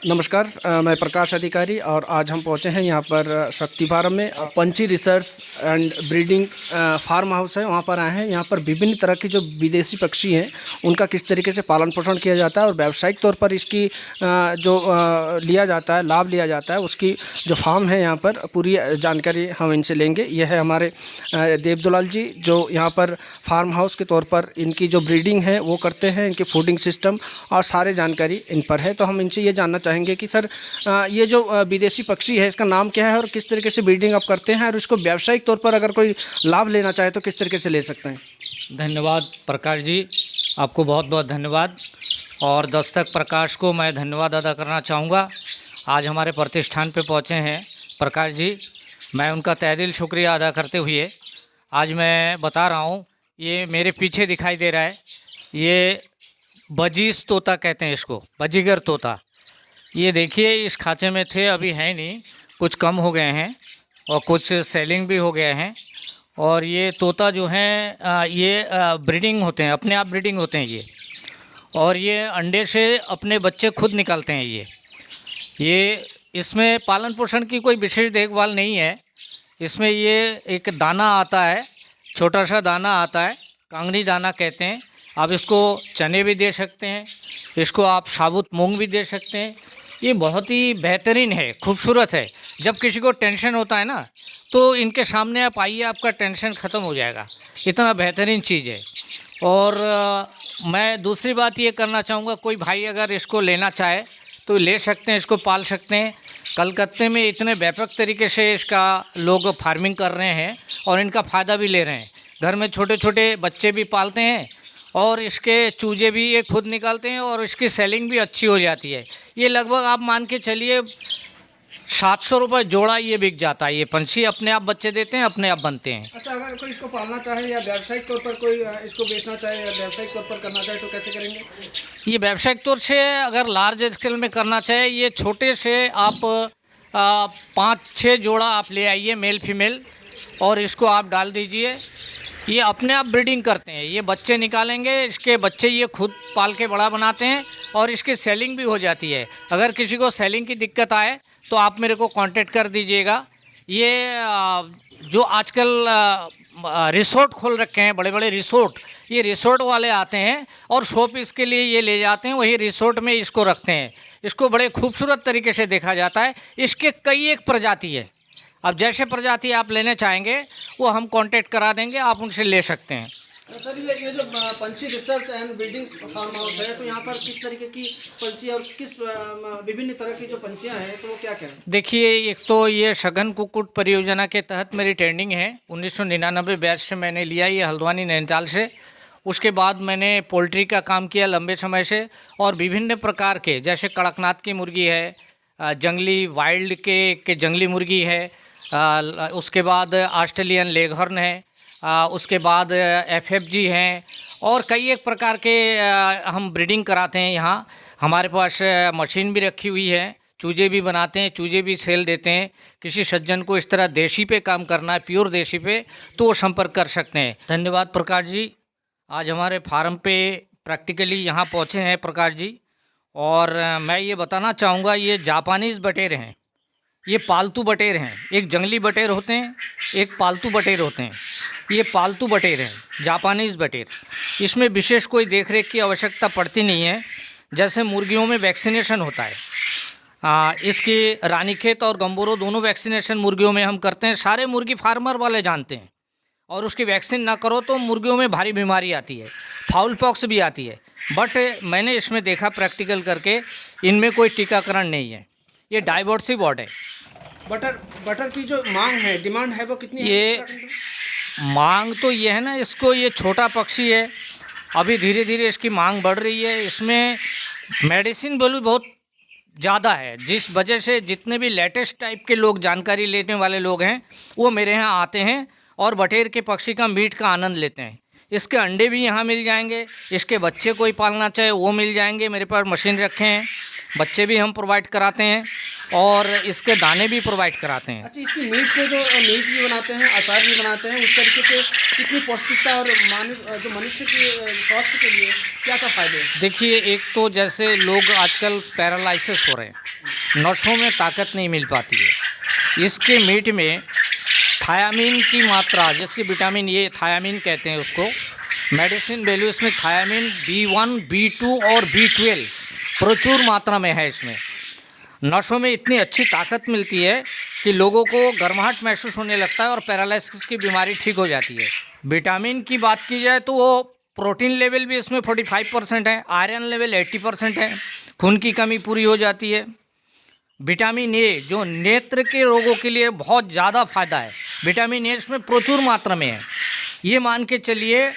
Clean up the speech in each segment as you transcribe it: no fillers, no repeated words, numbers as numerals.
नमस्कार, मैं प्रकाश अधिकारी और आज हम पहुंचे हैं यहाँ पर शक्ति फार्म में। Panchhi research and breeding farm house है, वहाँ पर आए हैं। यहाँ पर विभिन्न तरह की जो विदेशी पक्षी हैं उनका किस तरीके से पालन पोषण किया जाता है और व्यावसायिक तौर पर इसकी लिया जाता है, लाभ लिया जाता है, उसकी जो फार्म है यहाँ पर पूरी जानकारी हम इनसे लेंगे। यह है हमारे देवदुलाल जी, जो यहाँ पर फार्म हाउस के तौर पर इनकी जो ब्रीडिंग है वो करते हैं, इनकी फूडिंग सिस्टम और सारे जानकारी इन पर है। तो हम इनसे ये जानना चाहेंगे कि सर, ये जो विदेशी पक्षी है इसका नाम क्या है और किस तरीके से ब्रीडिंग आप करते हैं, और इसको व्यावसायिक तौर पर अगर कोई लाभ लेना चाहे तो किस तरीके से ले सकते हैं। धन्यवाद प्रकाश जी, आपको बहुत बहुत धन्यवाद। और दस्तक प्रकाश को मैं धन्यवाद अदा करना चाहूँगा। आज हमारे प्रतिष्ठान पे पहुँचे हैं प्रकाश जी, मैं उनका तहे दिल शुक्रिया अदा करते हुए आज मैं बता रहा हूँ, ये मेरे पीछे दिखाई दे रहा है, ये बजीज तोता कहते हैं इसको, बजीगर तोता। ये देखिए इस खाँचे में थे, अभी है नहीं, कुछ कम हो गए हैं और कुछ सेलिंग भी हो गए हैं। और ये तोता जो हैं ये ब्रीडिंग होते हैं, अपने आप ब्रीडिंग होते हैं ये, और ये अंडे से अपने बच्चे खुद निकालते हैं। ये इसमें पालन पोषण की कोई विशेष देखभाल नहीं है। इसमें ये एक दाना आता है, छोटा सा दाना आता है, कांगनी दाना कहते हैं। आप इसको चने भी दे सकते हैं, इसको आप साबुत मूंग भी दे सकते हैं। ये बहुत ही बेहतरीन है, खूबसूरत है। जब किसी को टेंशन होता है ना तो इनके सामने आप आइए, आपका टेंशन ख़त्म हो जाएगा, इतना बेहतरीन चीज़ है। और मैं दूसरी बात ये करना चाहूँगा, कोई भाई अगर इसको लेना चाहे तो ले सकते हैं, इसको पाल सकते हैं। कलकत्ते में इतने व्यापक तरीके से इसका लोग फार्मिंग कर रहे हैं और इनका फ़ायदा भी ले रहे हैं। घर में छोटे छोटे बच्चे भी पालते हैं और इसके चूजे भी ये खुद निकालते हैं और इसकी सेलिंग भी अच्छी हो जाती है। ये लगभग आप मान के चलिए 700 रुपये जोड़ा ये बिक जाता है। ये पंछी अपने आप बच्चे देते हैं, अपने आप बनते हैं। अच्छा, अगर कोई इसको पालना चाहे या व्यावसायिक तौर पर कोई इसको बेचना चाहे या व्यावसायिक तौर पर करना चाहे तो कैसे करेंगे? ये व्यावसायिक तौर से अगर लार्ज स्केल में करना चाहे, ये छोटे से आप 5-6 जोड़ा आप ले आइए, मेल फीमेल, और इसको आप डाल दीजिए। ये अपने आप ब्रीडिंग करते हैं, ये बच्चे निकालेंगे, इसके बच्चे ये खुद पाल के बड़ा बनाते हैं और इसकी सेलिंग भी हो जाती है। अगर किसी को सेलिंग की दिक्कत आए तो आप मेरे को कांटेक्ट कर दीजिएगा। ये जो आजकल रिसोर्ट खोल रखे हैं, बड़े बड़े रिसोर्ट, ये रिसोर्ट वाले आते हैं और शो पीस के लिए ये ले जाते हैं, वही रिसोर्ट में इसको रखते हैं। इसको बड़े खूबसूरत तरीके से देखा जाता है। इसके कई एक प्रजाति है, अब जैसे प्रजाति आप लेने चाहेंगे वो हम कांटेक्ट करा देंगे, आप उनसे ले सकते हैं। सर, ये जो Panchhi research and breeding farm house है, तो यहाँ पर किस तरीके की पंछी और किस विभिन्न तरह की जो पंछियाँ हैं तो वो क्या क्या है? देखिए, एक तो ये सघन कुक्कुट परियोजना के तहत मेरी ट्रेनिंग है, 1999 बैच से मैंने लिया, ये हल्द्वानी नैनीताल से। उसके बाद मैंने पोल्ट्री का काम किया लंबे समय से, और विभिन्न प्रकार के, जैसे कड़कनाथ की मुर्गी है, जंगली वाइल्ड के जंगली मुर्गी है, उसके बाद ऑस्ट्रेलियन लेगहॉर्न है, उसके बाद FFG हैं, और कई एक प्रकार के हम ब्रीडिंग कराते हैं। यहाँ हमारे पास मशीन भी रखी हुई है, चूजे भी बनाते हैं, चूजे भी सेल देते हैं। किसी सज्जन को इस तरह देशी पे काम करना है, प्योर देशी पे, तो वो संपर्क कर सकते हैं। धन्यवाद प्रकाश जी, आज हमारे फार्म पे प्रैक्टिकली यहाँ पहुँचे हैं प्रकाश जी। और मैं ये बताना चाहूँगा, ये जापानीज़ बटेर हैं, ये पालतू बटेर हैं। एक जंगली बटेर होते हैं, एक पालतू बटेर होते हैं। ये पालतू बटेर हैं, जापानीज़ बटेर। इसमें विशेष कोई देखरेख की आवश्यकता पड़ती नहीं है, जैसे मुर्गियों में वैक्सीनेशन होता है। इसकी रानीखेत और गंबोरो दोनों वैक्सीनेशन मुर्गियों में हम करते हैं, सारे मुर्गी फार्मर वाले जानते हैं। और उसकी वैक्सीन ना करो तो मुर्गियों में भारी बीमारी आती है, फाउल पॉक्स भी आती है। बट मैंने इसमें देखा प्रैक्टिकल करके, इनमें कोई टीकाकरण नहीं है। ये डाइवर्सिव वार्ड है। बटर की जो मांग है, डिमांड है, वो कितनी है? ये मांग तो ये है ना, इसको, ये छोटा पक्षी है, अभी धीरे धीरे इसकी मांग बढ़ रही है। इसमें मेडिसिन वैल्यू बहुत ज़्यादा है, जिस वजह से जितने भी लेटेस्ट टाइप के लोग, जानकारी लेने वाले लोग हैं, वो मेरे यहाँ आते हैं और बटेर के पक्षी का मीट का आनंद लेते हैं। इसके अंडे भी यहाँ मिल जाएंगे, इसके बच्चे कोई पालना चाहे वो मिल जाएंगे। मेरे पास मशीन रखे हैं, बच्चे भी हम प्रोवाइड कराते हैं और इसके दाने भी प्रोवाइड कराते हैं। अच्छा, इसकी मीट के जो मीट भी बनाते हैं, अचार भी बनाते हैं, उस तरीके से कितनी पौष्टिकता और जो मनुष्य के स्वास्थ्य के लिए क्या क्या फायदे हैं? देखिए, एक तो जैसे लोग आजकल पैरालिसिस हो रहे हैं, नसों में ताकत नहीं मिल पाती है। इसके मीट में थायामीन की मात्रा, जैसे विटामिन ए थायामीन कहते हैं उसको, मेडिसिन वैल्यू इसमें थायामीन B1, B2 और B12 प्रचुर मात्रा में है। इसमें नसों में इतनी अच्छी ताकत मिलती है कि लोगों को गर्माहट महसूस होने लगता है और पैरालिसिस की बीमारी ठीक हो जाती है। विटामिन की बात की जाए तो वो प्रोटीन लेवल भी इसमें 45% है, आयरन लेवल 80% है, खून की कमी पूरी हो जाती है। विटामिन ए जो नेत्र के रोगों के लिए बहुत ज़्यादा फायदा है, विटामिन ए इसमें प्रचुर मात्रा में है। ये मान के चलिए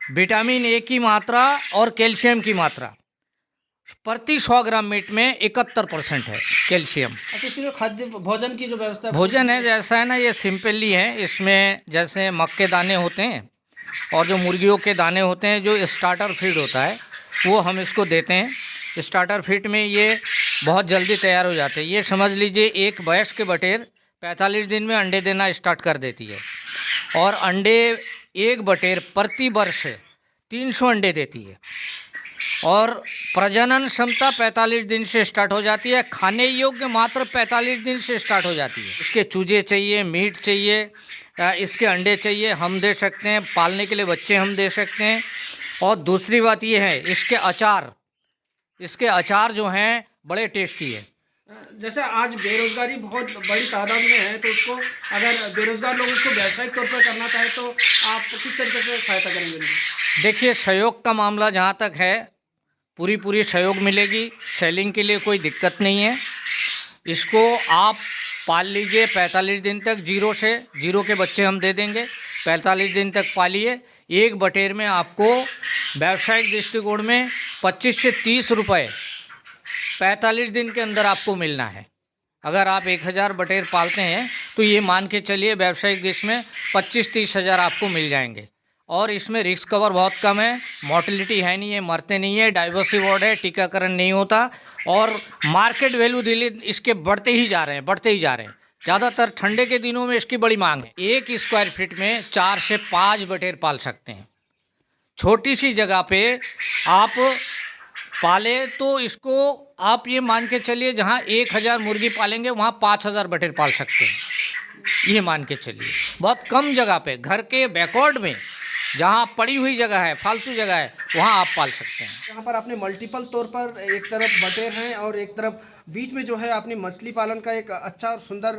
विटामिन ए की मात्रा और कैल्शियम की मात्रा प्रति 100 ग्राम मीट में 71% है कैल्शियम। अच्छा, इसकी जो खाद्य भोजन की जो व्यवस्था है, भोजन है जैसा है ना, ये सिंपली है। इसमें जैसे मक्के के दाने होते हैं और जो मुर्गियों के दाने होते हैं, जो स्टार्टर फीड होता है, वो हम इसको देते हैं। स्टार्टर फीड में ये बहुत जल्दी तैयार हो जाते हैं। ये समझ लीजिए एक वयस्क बटेर 45 दिन में अंडे देना स्टार्ट कर देती है और अंडे एक बटेर प्रति वर्ष 300 अंडे देती है और प्रजनन क्षमता 45 दिन से स्टार्ट हो जाती है। खाने योग्य मात्र 45 दिन से स्टार्ट हो जाती है। इसके चूजे चाहिए, मीट चाहिए, इसके अंडे चाहिए, हम दे सकते हैं। पालने के लिए बच्चे हम दे सकते हैं। और दूसरी बात ये है, इसके अचार जो हैं बड़े टेस्टी है। जैसे आज बेरोजगारी बहुत बड़ी तादाद में है, तो उसको अगर बेरोजगार लोग उसको व्यावसायिक तौर पर करना चाहे तो आप किस तरीके से सहायता करेंगे उनकी? देखिए, सहयोग का मामला जहाँ तक है, पूरी सहयोग मिलेगी। सेलिंग के लिए कोई दिक्कत नहीं है। इसको आप पाल लीजिए 45 दिन तक, जीरो के बच्चे हम दे देंगे। 45 दिन तक पालिए। एक बटेर में आपको व्यावसायिक दृष्टिकोण में 25 से 30 रुपये 45 दिन के अंदर आपको मिलना है। अगर आप 1000 बटेर पालते हैं तो ये मान के चलिए व्यावसायिक दृष्टि में 25-30 हज़ार आपको मिल जाएंगे। और इसमें रिस्क कवर बहुत कम है, मोर्टेलिटी है नहीं है, मरते नहीं है, डाइवर्सिटी वार्ड है, टीकाकरण नहीं होता और मार्केट वैल्यू दिल्ली इसके बढ़ते ही जा रहे हैं। ज़्यादातर ठंडे के दिनों में इसकी बड़ी मांग है। 1 स्क्वायर फीट में 4 से 5 बटेर पाल सकते हैं। छोटी सी जगह पे आप पाले तो इसको आप ये मान के चलिए, जहाँ 1000 मुर्गी पालेंगे वहाँ 5000 बटेर पाल सकते हैं। ये मान के चलिए, बहुत कम जगह पे, घर के बैकवर्ड में जहाँ पड़ी हुई जगह है, फालतू जगह है, वहाँ आप पाल सकते हैं। यहाँ पर आपने मल्टीपल तौर पर एक तरफ बटेर हैं और एक तरफ बीच में जो है आपने मछली पालन का एक अच्छा और सुंदर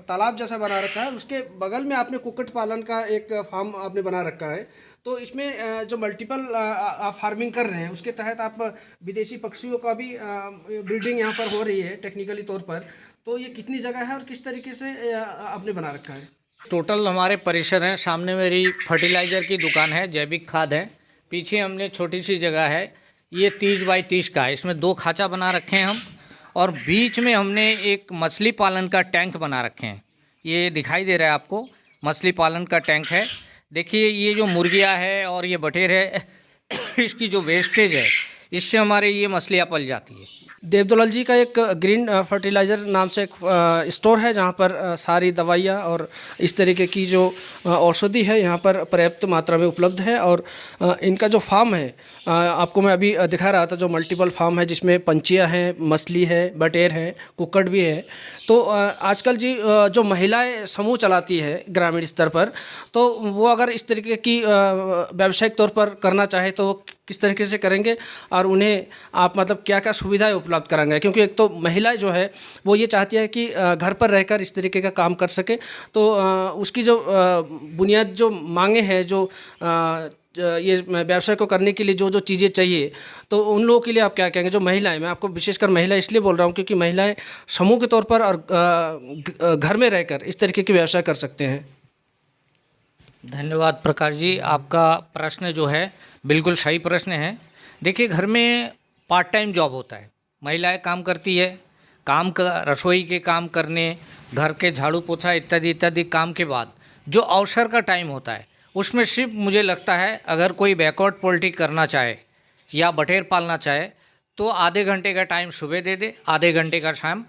तालाब जैसा बना रखा है। उसके बगल में आपने कुक्कुट पालन का एक फार्म आपने बना रखा है। तो इसमें जो मल्टीपल आप फार्मिंग कर रहे हैं, उसके तहत आप विदेशी पक्षियों का भी ब्रीडिंग यहाँ पर हो रही है टेक्निकली तौर पर। तो ये कितनी जगह है और किस तरीके से आपने बना रखा है? टोटल हमारे परिसर हैं। सामने मेरी फर्टिलाइज़र की दुकान है, जैविक खाद है। पीछे हमने छोटी सी जगह है, ये 30 बाई 30 का है। इसमें 2 खाचा बना रखे हैं हम और बीच में हमने एक मछली पालन का टैंक बना रखे हैं। ये दिखाई दे रहा है आपको, मछली पालन का टैंक है। देखिए, ये जो मुर्गियाँ है और ये बटेर है इसकी जो वेस्टेज है, इससे हमारे ये मछलियाँ पल जाती है। देवदुलाल जी का एक ग्रीन फर्टिलाइज़र नाम से एक स्टोर है, जहाँ पर सारी दवाइयाँ और इस तरीके की जो औषधि है यहाँ पर पर्याप्त मात्रा में उपलब्ध है। और इनका जो फार्म है, आपको मैं अभी दिखा रहा था, जो मल्टीपल फार्म है जिसमें पंछियाँ हैं, मछली है, बटेर है, कुक्कड़ भी है। तो आजकल जी जो महिलाएं समूह चलाती है ग्रामीण स्तर पर, तो वो अगर इस तरीके की व्यावसायिक तौर पर करना चाहे तो किस तरीके से करेंगे और उन्हें आप मतलब क्या क्या सुविधाएं उपलब्ध कराएंगे? क्योंकि एक तो महिलाएं जो है वो ये चाहती है कि घर पर रहकर इस तरीके का काम कर सके, तो उसकी जो बुनियाद जो मांगे हैं, जो ये व्यवसाय को करने के लिए जो जो चीज़ें चाहिए, तो उन लोगों के लिए आप क्या कहेंगे? जो महिलाएं, मैं आपको विशेषकर महिला इसलिए बोल रहा हूँ क्योंकि महिलाएं समूह के तौर पर और घर में रहकर इस तरीके के व्यवसाय कर सकते हैं। धन्यवाद प्रकाश जी, आपका प्रश्न जो है बिल्कुल सही प्रश्न है। देखिए, घर में पार्ट टाइम जॉब होता है, महिलाएं काम करती है, रसोई के काम करने, घर के झाड़ू पोछा इत्यादि काम के बाद जो अवसर का टाइम होता है, उसमें सिर्फ मुझे लगता है अगर कोई बैकवर्ड पॉलिटिक्स करना चाहे या बटेर पालना चाहे तो आधे घंटे का टाइम सुबह दे दे, आधे घंटे का शाम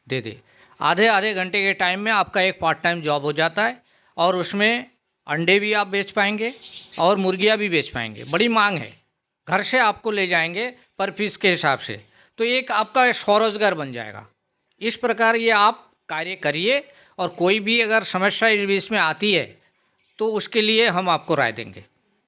दे दे। आधे घंटे के टाइम में आपका एक पार्ट टाइम जॉब हो जाता है और उसमें अंडे भी आप बेच पाएंगे और मुर्गियां भी बेच पाएंगे। बड़ी मांग है, घर से आपको ले जाएंगे पर पीस के हिसाब से, तो एक आपका स्वरोजगार बन जाएगा। इस प्रकार ये आप कार्य करिए और कोई भी अगर समस्या इस बीच में आती है तो उसके लिए हम आपको राय देंगे।